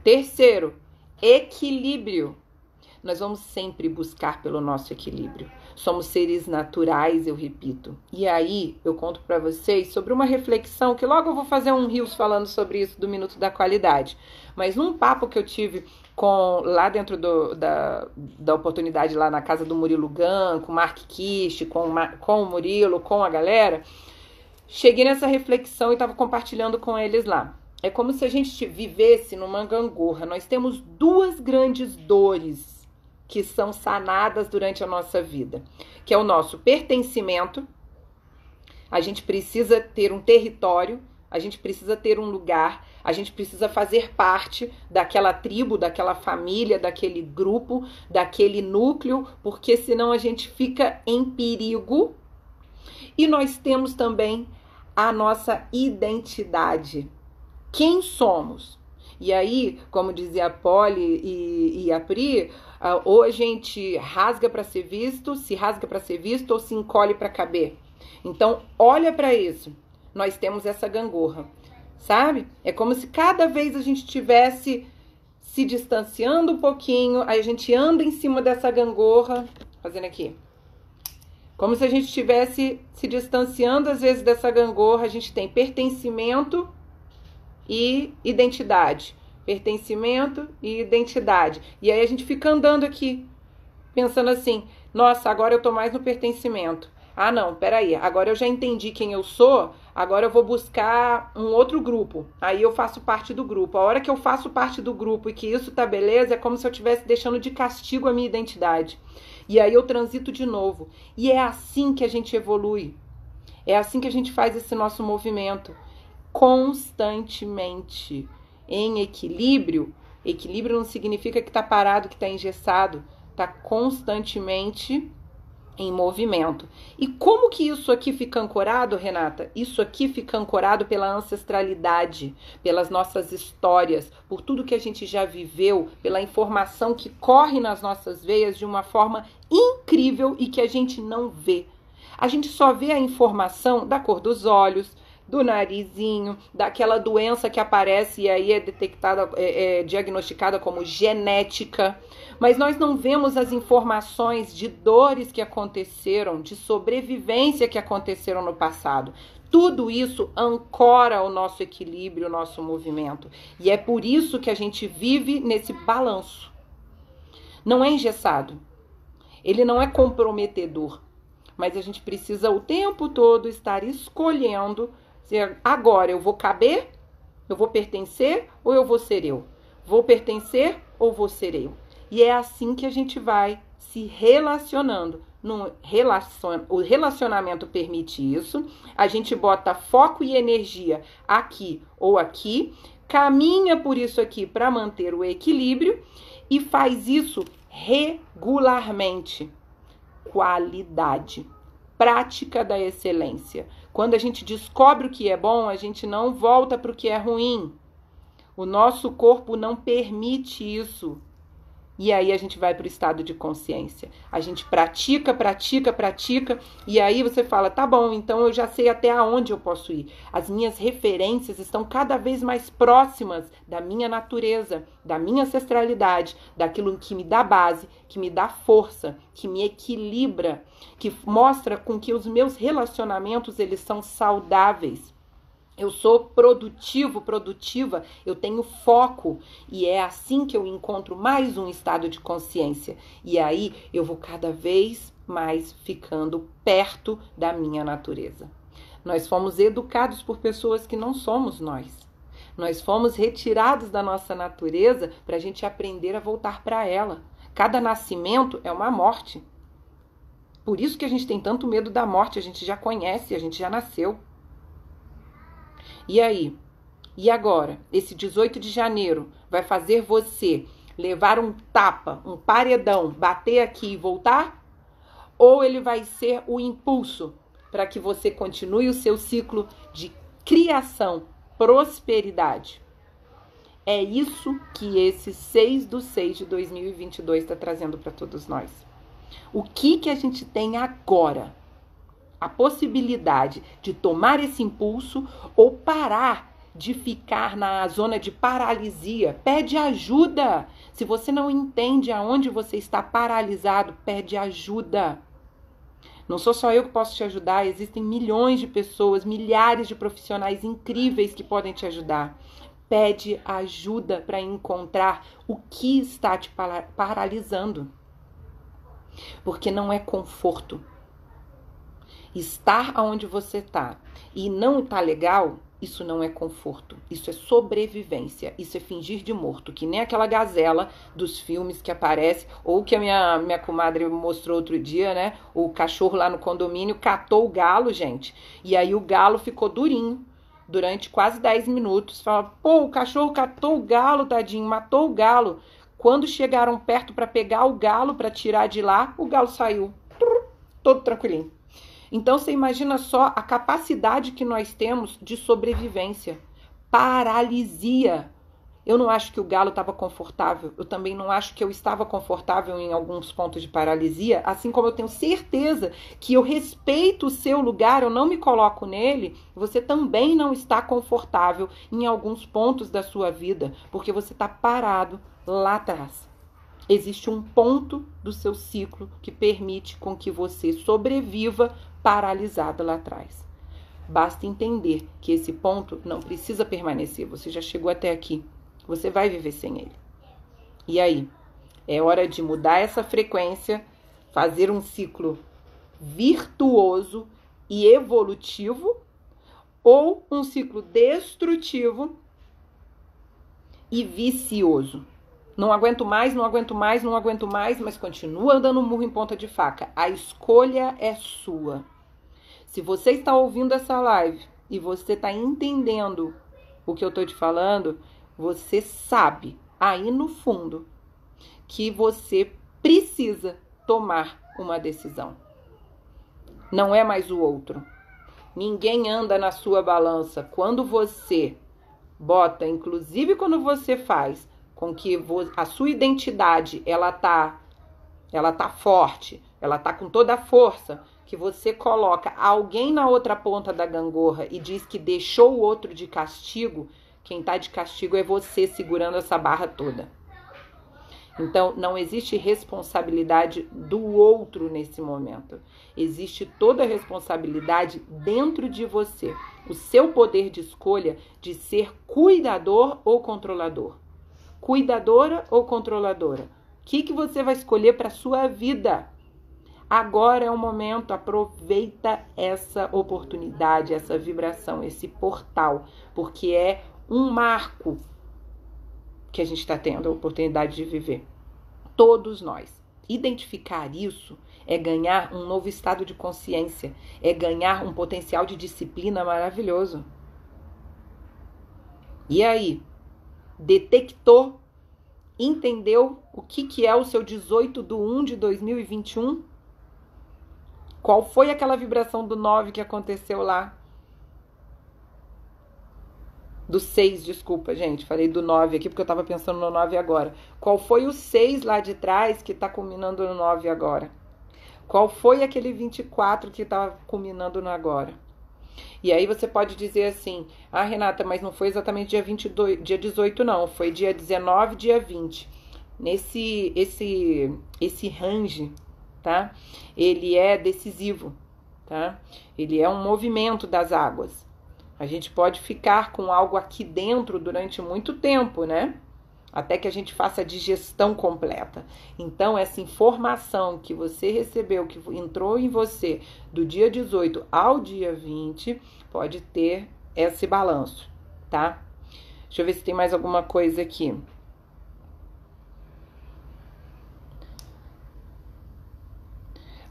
Terceiro, equilíbrio. Nós vamos sempre buscar pelo nosso equilíbrio. Somos seres naturais, eu repito. E aí, eu conto para vocês sobre uma reflexão, que logo eu vou fazer um reels falando sobre isso do Minuto da Qualidade. Mas num papo que eu tive lá dentro da oportunidade, lá na casa do Murilo Gun, com o Mark Kish, com o Murilo, com a galera, cheguei nessa reflexão e estava compartilhando com eles lá. É como se a gente vivesse numa gangorra. Nós temos 2 grandes dores que são sanadas durante a nossa vida, que é o nosso pertencimento. A gente precisa ter um território, a gente precisa ter um lugar, a gente precisa fazer parte daquela tribo, daquela família, daquele grupo, daquele núcleo, porque senão a gente fica em perigo. E nós temos também a nossa identidade. Quem somos? E aí, como dizia a Polly e a Pri, ou a gente rasga para ser visto, se rasga para ser visto ou se encolhe para caber. Então, olha para isso. Nós temos essa gangorra, sabe? É como se cada vez a gente estivesse se distanciando um pouquinho, aí a gente anda em cima dessa gangorra, fazendo aqui. Como se a gente estivesse se distanciando às vezes dessa gangorra, a gente tem pertencimento e identidade. Pertencimento e identidade. E aí a gente fica andando aqui, pensando assim, nossa, agora eu tô mais no pertencimento. Ah, não, peraí, agora eu já entendi quem eu sou, agora eu vou buscar um outro grupo. Aí eu faço parte do grupo. A hora que eu faço parte do grupo e que isso tá beleza, é como se eu estivesse deixando de castigo a minha identidade. E aí eu transito de novo. E é assim que a gente evolui. É assim que a gente faz esse nosso movimento. Constantemente. Em equilíbrio, equilíbrio não significa que está parado, que está engessado, está constantemente em movimento. E como que isso aqui fica ancorado, Renata? Isso aqui fica ancorado pela ancestralidade, pelas nossas histórias, por tudo que a gente já viveu, pela informação que corre nas nossas veias de uma forma incrível e que a gente não vê. A gente só vê a informação da cor dos olhos, do narizinho, daquela doença que aparece e aí é detectada, diagnosticada como genética. Mas nós não vemos as informações de dores que aconteceram, de sobrevivência que aconteceram no passado. Tudo isso ancora o nosso equilíbrio, o nosso movimento. E é por isso que a gente vive nesse balanço. Não é engessado. Ele não é comprometedor. Mas a gente precisa o tempo todo estar escolhendo se agora eu vou caber, eu vou pertencer ou eu vou ser eu. Vou pertencer ou vou ser eu. E é assim que a gente vai se relacionando. O relacionamento permite isso. A gente bota foco e energia aqui ou aqui, caminha por isso aqui para manter o equilíbrio e faz isso regularmente. Qualidade, prática da excelência. Quando a gente descobre o que é bom, a gente não volta para o que é ruim. O nosso corpo não permite isso. E aí a gente vai para o estado de consciência. A gente pratica, e aí você fala, tá bom, então eu já sei até aonde eu posso ir. As minhas referências estão cada vez mais próximas da minha natureza, da minha ancestralidade, daquilo que me dá base, que me dá força, que me equilibra, que mostra com que os meus relacionamentos eles são saudáveis. Eu sou produtivo, produtiva, eu tenho foco e é assim que eu encontro mais um estado de consciência. E aí eu vou cada vez mais ficando perto da minha natureza. Nós fomos educados por pessoas que não somos nós. Nós fomos retirados da nossa natureza para a gente aprender a voltar para ela. Cada nascimento é uma morte. Por isso que a gente tem tanto medo da morte, a gente já conhece, a gente já nasceu. E aí? E agora? Esse 18 de janeiro vai fazer você levar um tapa, um paredão, bater aqui e voltar? Ou ele vai ser o impulso para que você continue o seu ciclo de criação, prosperidade? É isso que esse 6/6/2022 está trazendo para todos nós. O que a gente tem agora? A possibilidade de tomar esse impulso ou parar de ficar na zona de paralisia. Pede ajuda. Se você não entende aonde você está paralisado, pede ajuda. Não sou só eu que posso te ajudar, existem milhões de pessoas, milhares de profissionais incríveis que podem te ajudar. Pede ajuda para encontrar o que está te paralisando. Porque não é conforto. Estar onde você está e não está legal, isso não é conforto, isso é sobrevivência, isso é fingir de morto, que nem aquela gazela dos filmes que aparece, ou que a minha comadre mostrou outro dia, né? O cachorro lá no condomínio catou o galo, gente, e aí o galo ficou durinho durante quase 10 minutos. Fala, pô, o cachorro catou o galo, tadinho, matou o galo. Quando chegaram perto para pegar o galo, para tirar de lá, o galo saiu, todo tranquilinho. Então, você imagina só a capacidade que nós temos de sobrevivência. Paralisia. Eu não acho que o galo estava confortável. Eu também não acho que eu estava confortável em alguns pontos de paralisia. Assim como eu tenho certeza que eu respeito o seu lugar, eu não me coloco nele. Você também não está confortável em alguns pontos da sua vida. Porque você está parado lá atrás. Existe um ponto do seu ciclo que permite com que você sobreviva paralisado lá atrás. Basta entender que esse ponto não precisa permanecer. Você já chegou até aqui. Você vai viver sem ele. E aí? É hora de mudar essa frequência, fazer um ciclo virtuoso e evolutivo ou um ciclo destrutivo e vicioso. Não aguento mais, mas continua dando murro em ponta de faca. A escolha é sua. Se você está ouvindo essa live e você está entendendo o que eu estou te falando, você sabe, aí no fundo, que você precisa tomar uma decisão. Não é mais o outro. Ninguém anda na sua balança. Quando você bota, inclusive quando você faz com que a sua identidade, ela tá forte, ela tá com toda a força, que você coloca alguém na outra ponta da gangorra e diz que deixou o outro de castigo, quem tá de castigo é você segurando essa barra toda. Então, não existe responsabilidade do outro nesse momento. Existe toda a responsabilidade dentro de você. O seu poder de escolha de ser cuidador ou controlador. Cuidadora ou controladora? O que você vai escolher para a sua vida? Agora é o momento, aproveita essa oportunidade, essa vibração, esse portal, porque é um marco que a gente está tendo a oportunidade de viver. Todos nós. Identificar isso é ganhar um novo estado de consciência, é ganhar um potencial de disciplina maravilhoso. E aí? Detectou? Entendeu o que é o seu 18/1/2021? Qual foi aquela vibração do 9 que aconteceu lá? Do 6, desculpa, gente. Falei do 9 aqui porque eu tava pensando no 9 agora. Qual foi o 6 lá de trás que tá culminando no 9 agora? Qual foi aquele 24 que tá culminando no agora? E aí você pode dizer assim: ah, Renata, mas não foi exatamente dia 22, dia 18 não, foi dia 19, dia 20. Esse range, tá? Ele é decisivo, tá? Ele é um movimento das águas. A gente pode ficar com algo aqui dentro durante muito tempo, né? Até que a gente faça a digestão completa. Então, essa informação que você recebeu, que entrou em você do dia 18 ao dia 20, pode ter esse balanço, tá? Deixa eu ver se tem mais alguma coisa aqui.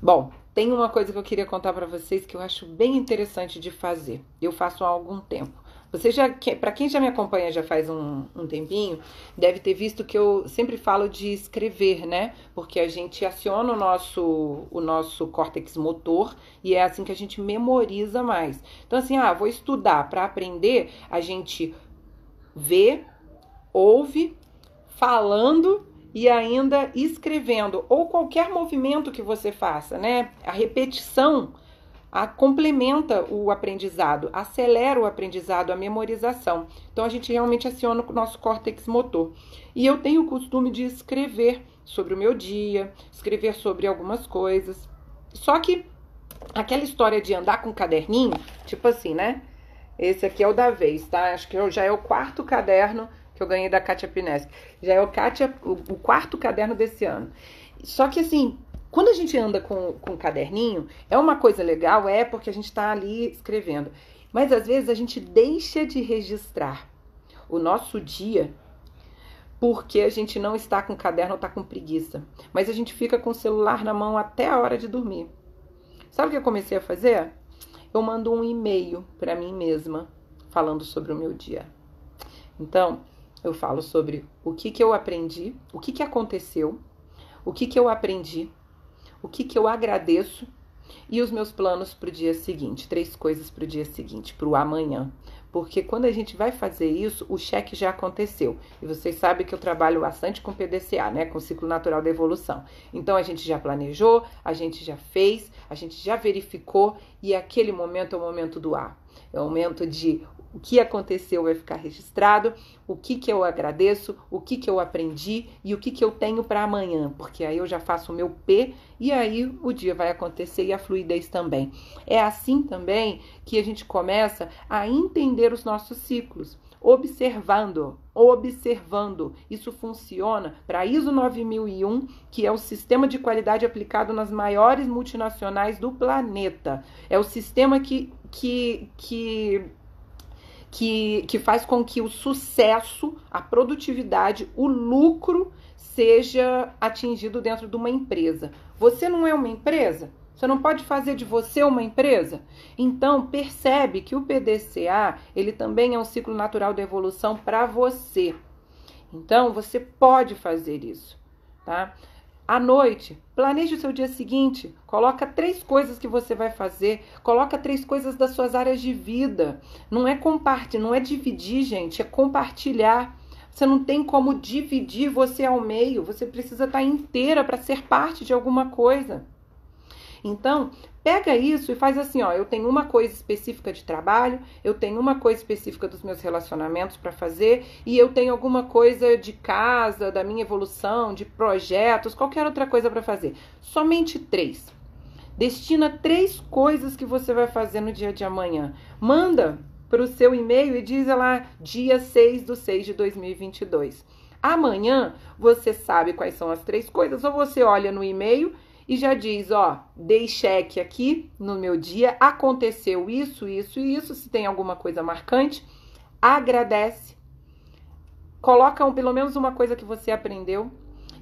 Bom, tem uma coisa que eu queria contar para vocês que eu acho bem interessante de fazer. Eu faço há algum tempo. Você já, para quem já me acompanha já faz um tempinho, deve ter visto que eu sempre falo de escrever, né? Porque a gente aciona o nosso córtex motor e é assim que a gente memoriza mais. Então, assim, vou estudar para aprender, a gente vê, ouve, falando e ainda escrevendo, ou qualquer movimento que você faça, né? A repetição complementa o aprendizado, acelera o aprendizado, a memorização. Então, a gente realmente aciona o nosso córtex motor. E eu tenho o costume de escrever sobre o meu dia, escrever sobre algumas coisas. Só que aquela história de andar com um caderninho, tipo assim, né? Esse aqui é o da vez, tá? Acho que já é o 4º caderno que eu ganhei da Kátia Pineschi. Já é o 4º caderno desse ano. Só que assim, quando a gente anda com caderninho, é uma coisa legal, porque a gente tá ali escrevendo. Mas às vezes a gente deixa de registrar o nosso dia porque a gente não está com caderno ou tá com preguiça. Mas a gente fica com o celular na mão até a hora de dormir. Sabe o que eu comecei a fazer? Eu mando um e-mail para mim mesma falando sobre o meu dia. Então, eu falo sobre o que eu aprendi, o que aconteceu, o que eu aprendi, o que eu agradeço e os meus planos para o dia seguinte. 3 coisas para o dia seguinte, para o amanhã. Porque quando a gente vai fazer isso, o cheque já aconteceu. E vocês sabem que eu trabalho bastante com PDCA, né? Com o ciclo natural da evolução. Então, a gente já planejou, a gente já fez, a gente já verificou e aquele momento é o momento do A. É o momento de o que aconteceu vai ficar registrado, o que eu agradeço, o que eu aprendi e o que eu tenho para amanhã, porque aí eu já faço o meu P e aí o dia vai acontecer e a fluidez também. É assim também que a gente começa a entender os nossos ciclos, observando. Isso funciona para a ISO 9001, que é o sistema de qualidade aplicado nas maiores multinacionais do planeta. É o sistema que faz com que o sucesso, a produtividade, o lucro seja atingido dentro de uma empresa. Você não é uma empresa? Você não pode fazer de você uma empresa? Então, percebe que o PDCA, ele também é um ciclo natural da evolução para você. Então, você pode fazer isso, tá? À noite, planeje o seu dia seguinte, coloca 3 coisas que você vai fazer, coloca 3 coisas das suas áreas de vida. Não é compartilhar, não é dividir, gente, é compartilhar. Você não tem como dividir você ao meio, você precisa estar inteira para ser parte de alguma coisa. Então, pega isso e faz assim, eu tenho uma coisa específica de trabalho, eu tenho uma coisa específica dos meus relacionamentos para fazer e eu tenho alguma coisa de casa, da minha evolução, de projetos, qualquer outra coisa para fazer. Somente 3. Destina 3 coisas que você vai fazer no dia de amanhã. Manda para o seu e-mail e diz lá, dia 6/6/2022. Amanhã você sabe quais são as 3 coisas ou você olha no e-mail e já diz, dei cheque aqui no meu dia, aconteceu isso, isso e isso, se tem alguma coisa marcante, agradece, coloca pelo menos uma coisa que você aprendeu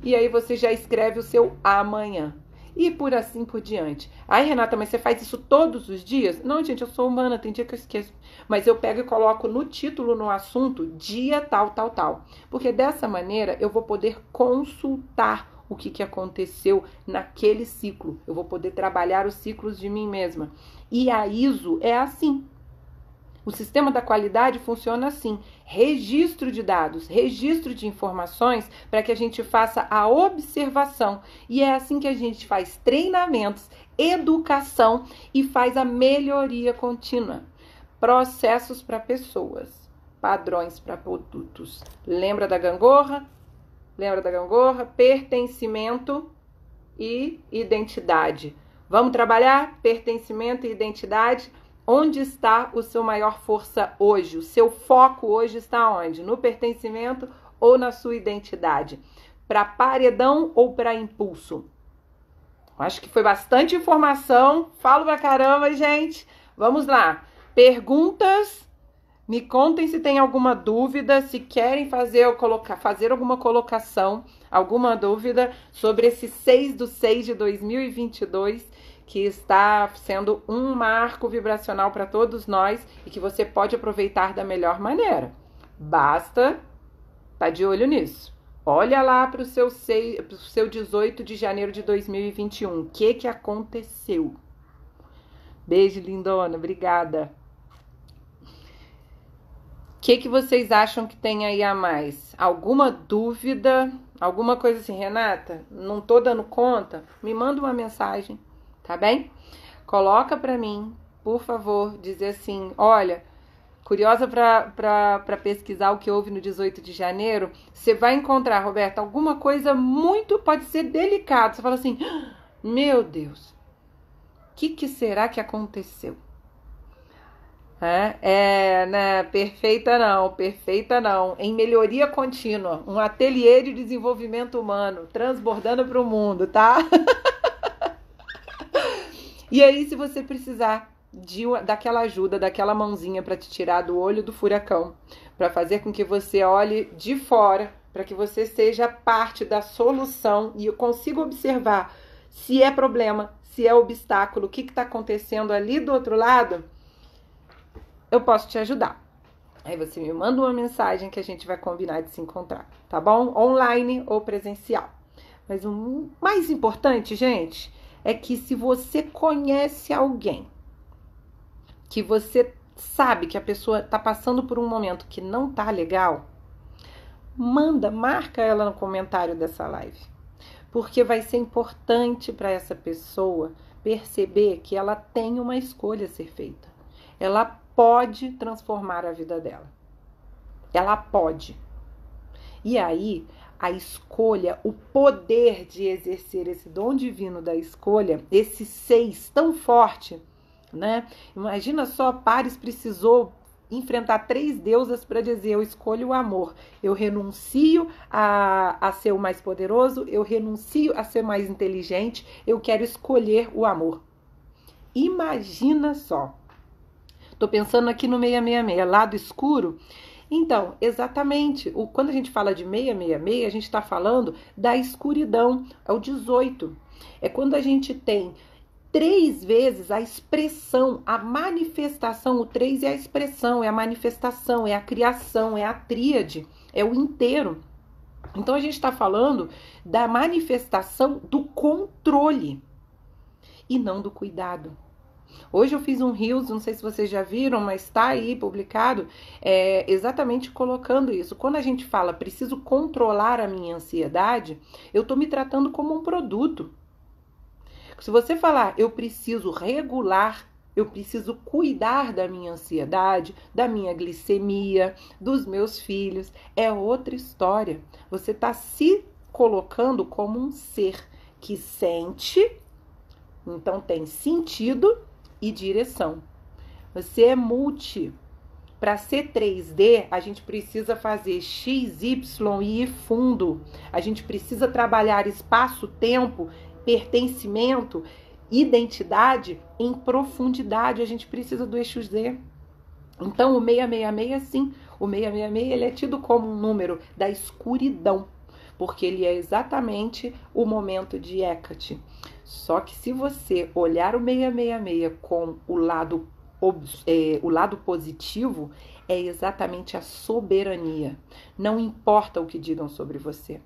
e aí você já escreve o seu amanhã. E por assim por diante. Ai, Renata, mas você faz isso todos os dias? Não, gente, eu sou humana, tem dia que eu esqueço. Mas eu pego e coloco no título, no assunto, dia tal, tal, tal. Porque dessa maneira eu vou poder consultar o que aconteceu naquele ciclo. Eu vou poder trabalhar os ciclos de mim mesma. E a ISO é assim. O sistema da qualidade funciona assim: registro de dados, registro de informações para que a gente faça a observação. E é assim que a gente faz treinamentos, educação e faz a melhoria contínua. Processos para pessoas, padrões para produtos. Lembra da gangorra? Lembra da gangorra? Pertencimento e identidade. Vamos trabalhar pertencimento e identidade? Onde está o seu maior força hoje? O seu foco hoje está onde? No pertencimento ou na sua identidade? Para paredão ou para impulso? Acho que foi bastante informação. Falo pra caramba, gente. Vamos lá. Perguntas. Me contem se tem alguma dúvida, se querem fazer alguma colocação, alguma dúvida sobre esse 6/6 de 2022, que está sendo um marco vibracional para todos nós e que você pode aproveitar da melhor maneira. Basta estar de olho nisso. Olha lá para o seu 18 de janeiro de 2021. O que aconteceu? Beijo, lindona. Obrigada. O que vocês acham que tem aí a mais? Alguma dúvida? Alguma coisa assim, Renata? Não tô dando conta? Me manda uma mensagem, tá bem? Coloca pra mim, por favor, dizer assim, olha, curiosa pra pesquisar o que houve no 18 de janeiro, você vai encontrar, Roberta, alguma coisa muito, pode ser delicada. Você fala assim, meu Deus, o que será que aconteceu? Né? Perfeita não. Em melhoria contínua, um ateliê de desenvolvimento humano, transbordando para o mundo, tá? E aí, se você precisar daquela ajuda, daquela mãozinha para te tirar do olho do furacão, para fazer com que você olhe de fora, para que você seja parte da solução e eu consiga observar se é problema, se é obstáculo, o que está acontecendo ali do outro lado, eu posso te ajudar. Aí você me manda uma mensagem que a gente vai combinar de se encontrar, tá bom? Online ou presencial. Mas o mais importante, gente, é que se você conhece alguém, que você sabe que a pessoa tá passando por um momento que não tá legal, marca ela no comentário dessa live. Porque vai ser importante para essa pessoa perceber que ela tem uma escolha a ser feita. Ela pode transformar a vida dela. Ela pode. E aí, a escolha, o poder de exercer esse dom divino da escolha, esse 6 tão forte, né? Imagina só, Paris precisou enfrentar 3 deusas para dizer, eu escolho o amor. Eu renuncio a ser o mais poderoso, eu renuncio a ser mais inteligente, eu quero escolher o amor. Imagina só. Tô pensando aqui no 666, lado escuro. Então, exatamente, quando a gente fala de 666, a gente está falando da escuridão, é o 18. É quando a gente tem 3 vezes a expressão, a manifestação, o 3 é a expressão, é a manifestação, é a criação, é a tríade, é o inteiro. Então, a gente está falando da manifestação do controle e não do cuidado. Hoje eu fiz um Reels, não sei se vocês já viram, mas está aí publicado, exatamente colocando isso. Quando a gente fala, preciso controlar a minha ansiedade, eu estou me tratando como um produto. Se você falar, eu preciso regular, eu preciso cuidar da minha ansiedade, da minha glicemia, dos meus filhos, é outra história. Você está se colocando como um ser que sente, então tem sentido e direção. Você é multi. Para ser 3D, a gente precisa fazer X, Y e fundo. A gente precisa trabalhar espaço, tempo, pertencimento, identidade em profundidade. A gente precisa do eixo Z. Então, o 666, sim, o 666 ele é tido como um número da escuridão, porque ele é exatamente o momento de Hecate. Só que se você olhar o 666 com o lado positivo, é exatamente a soberania. Não importa o que digam sobre você.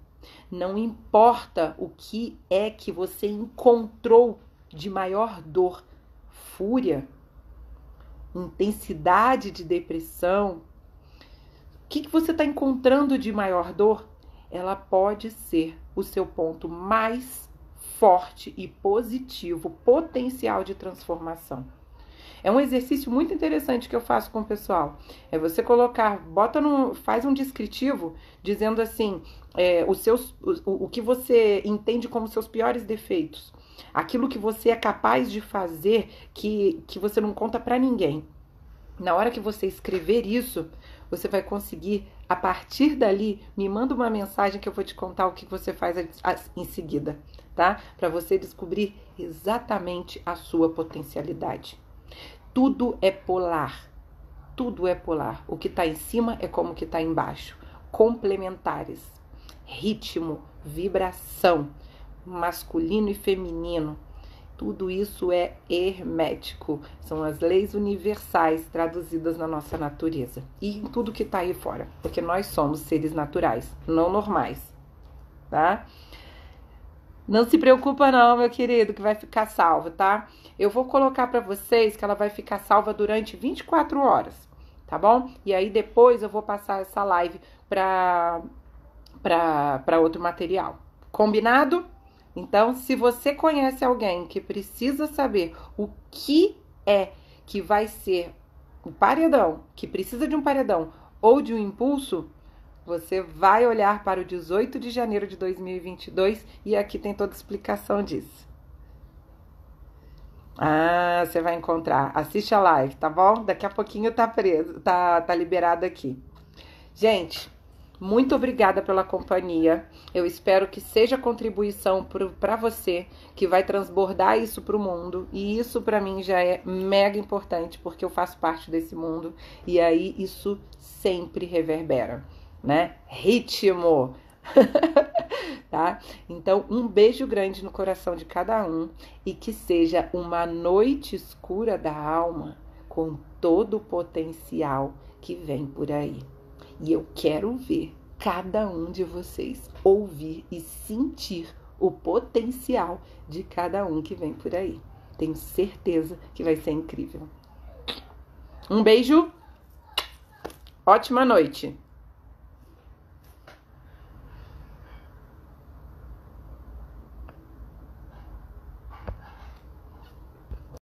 Não importa o que é que você encontrou de maior dor, fúria. intensidade de depressão, o que você está encontrando de maior dor? Ela pode ser o seu ponto mais forte e positivo, potencial de transformação. É um exercício muito interessante que eu faço com o pessoal. É você colocar, faz um descritivo dizendo assim, o que você entende como seus piores defeitos. Aquilo que você é capaz de fazer que você não conta pra ninguém. Na hora que você escrever isso, você vai conseguir, a partir dali, me manda uma mensagem que eu vou te contar o que você faz em seguida, tá? Para você descobrir exatamente a sua potencialidade. Tudo é polar. Tudo é polar. O que está em cima é como o que está embaixo. Complementares. Ritmo, vibração, masculino e feminino. Tudo isso é hermético. São as leis universais traduzidas na nossa natureza. E em tudo que está aí fora. Porque nós somos seres naturais, não normais. Tá? Não se preocupa não, meu querido, que vai ficar salvo, tá? Eu vou colocar para vocês que ela vai ficar salva durante 24 horas, tá bom? E aí depois eu vou passar essa live para outro material. Combinado? Então, se você conhece alguém que precisa saber o que é que vai ser um paredão, que precisa de um paredão ou de um impulso, você vai olhar para o 18 de janeiro de 2022 e aqui tem toda a explicação disso. Ah, você vai encontrar. Assiste a live, tá bom? Daqui a pouquinho tá liberado aqui. Gente, muito obrigada pela companhia. Eu espero que seja contribuição para você, que vai transbordar isso para o mundo. E isso para mim já é mega importante, porque eu faço parte desse mundo. E aí isso sempre reverbera, né? Ritmo! Tá? Então, um beijo grande no coração de cada um e que seja uma noite escura da alma com todo o potencial que vem por aí. E eu quero ver cada um de vocês ouvir e sentir o potencial de cada um que vem por aí. Tenho certeza que vai ser incrível. Um beijo, ótima noite!